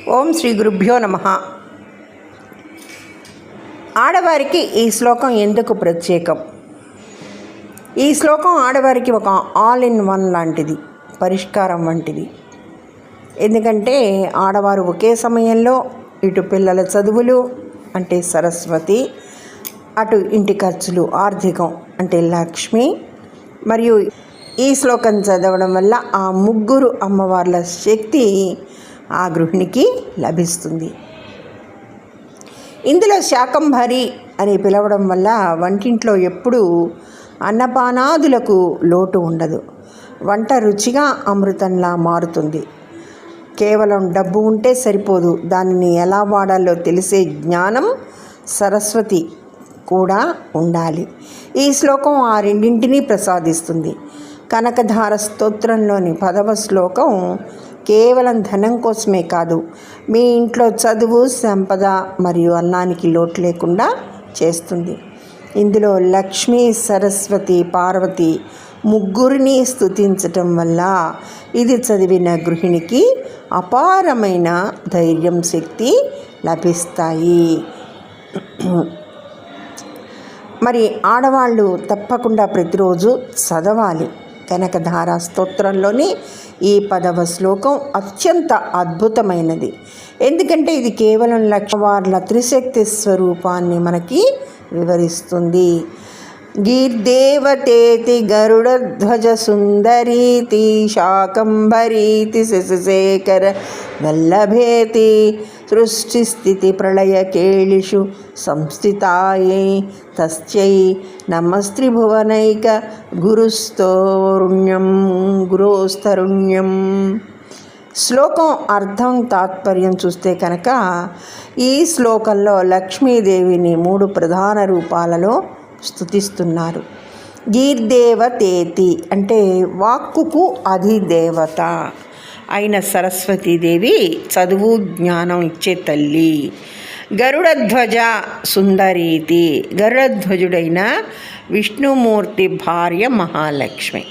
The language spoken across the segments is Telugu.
ఓం శ్రీ గురుభ్యో నమః. ఆడవారికి ఈ శ్లోకం ఎందుకు ప్రత్యేకం? ఈ శ్లోకం ఆడవారికి ఒక ఆల్ ఇన్ వన్ లాంటిది, పరిష్కారం వంటిది. ఎందుకంటే ఆడవారు ఒకే సమయంలో ఇటు పిల్లల చదువులు అంటే సరస్వతి, అటు ఇంటి ఖర్చులు ఆర్థికం అంటే లక్ష్మి, మరియు ఈ శ్లోకం చదవడం వల్ల ఆ ముగ్గురు అమ్మవార్ల శక్తి ఆ గృహిణికి లభిస్తుంది. ఇందులో శాకంభరి అని పిలవడం వల్ల వంటింట్లో ఎప్పుడూ అన్నపానాదులకు లోటు ఉండదు. వంట రుచిగా అమృతంలా మారుతుంది. కేవలం డబ్బు ఉంటే సరిపోదు, దానిని ఎలా వాడాలో తెలిసే జ్ఞానం సరస్వతి కూడా ఉండాలి. ఈ శ్లోకం ఆ రెండింటినీ ప్రసాదిస్తుంది. కనకధార స్తోత్రంలోని 10వ శ్లోకం కేవలం ధనం కోసమే కాదు, మీ ఇంట్లో చదువు, సంపద మరియు అన్నానికి లోటు లేకుండా చేస్తుంది. ఇందులో లక్ష్మీ, సరస్వతి, పార్వతి ముగ్గురిని స్తుతించటం వల్ల ఇది చదివిన గృహిణికి అపారమైన ధైర్యం, శక్తి లభిస్తాయి. మరి ఆడవాళ్ళు తప్పకుండా ప్రతిరోజు చదవాలి. కనకధార స్తోత్రంలోని ఈ 10వ శ్లోకం అత్యంత అద్భుతమైనది. ఎందుకంటే ఇది కేవలం లక్ష్మీవార్ల త్రిశక్తి స్వరూపాన్ని మనకి వివరిస్తుంది. గీర్దేవతేతి గరుడధ్వజ సుందరీతి శాకంభరీతి శశిశేఖర వల్లభేతి సృష్టిస్థితి ప్రళయకేళిషు సంస్థితాయై తస్యై నమస్త్రిభువనైక గురోస్తరుణ్యం. శ్లోకం అర్థం, తాత్పర్యం చూస్తే కనుక ఈ శ్లోకంలో లక్ష్మీదేవిని 3 ప్రధాన రూపాలలో స్తుతిస్తున్నారు. గీర్దేవతేతి అంటే వాక్కుకు అధిదేవత అయిన సరస్వతీదేవి చదువు, జ్ఞానం ఇచ్చే తల్లి. గరుడధ్వజ సుందరీతి గరుడధ్వజుడైన విష్ణుమూర్తి భార్య మహాలక్ష్మి.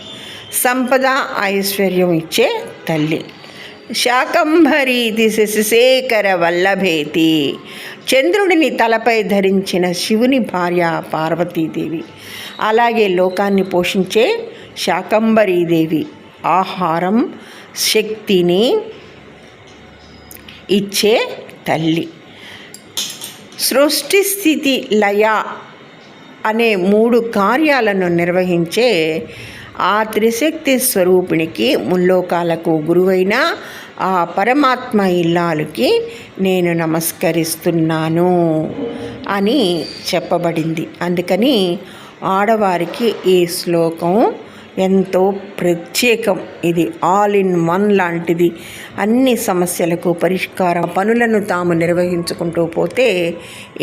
సంపద, ఐశ్వర్యం ఇచ్చే తల్లి. శాకంభరీతి శశిశేఖర వల్లభేతి చంద్రుడిని తలపై ధరించిన శివుని భార్య పార్వతీదేవి. అలాగే లోకాన్ని పోషించే శాకంభరీదేవి ఆహారం, శక్తిని ఇచ్చే తల్లి. సృష్టి, స్థితి, లయ అనే 3 కార్యాలను నిర్వహించే ఆ త్రిశక్తి స్వరూపిణికి, ముల్లోకాలకు గురువైన ఆ పరమాత్మ ఇల్లాలుకి నేను నమస్కరిస్తున్నాను అని చెప్పబడింది. అందుకని ఆడవారికి ఈ శ్లోకం ఎంతో ప్రత్యేకం. ఇది ఆల్ ఇన్ వన్ లాంటిది. అన్ని సమస్యలకు పరిష్కారం, పనులను తాము నిర్వహించుకుంటూ పోతే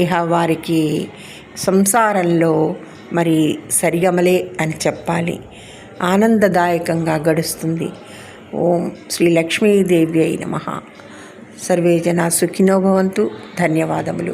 ఇహ వారికి సంసారంలో మరి సరిగమలే అని చెప్పాలి. ఆనందదాయకంగా గడుస్తుంది. ఓం శ్రీ లక్ష్మీదేవ్యై నమః. సర్వే జనా సుఖినో భవంతు. ధన్యవాదములు.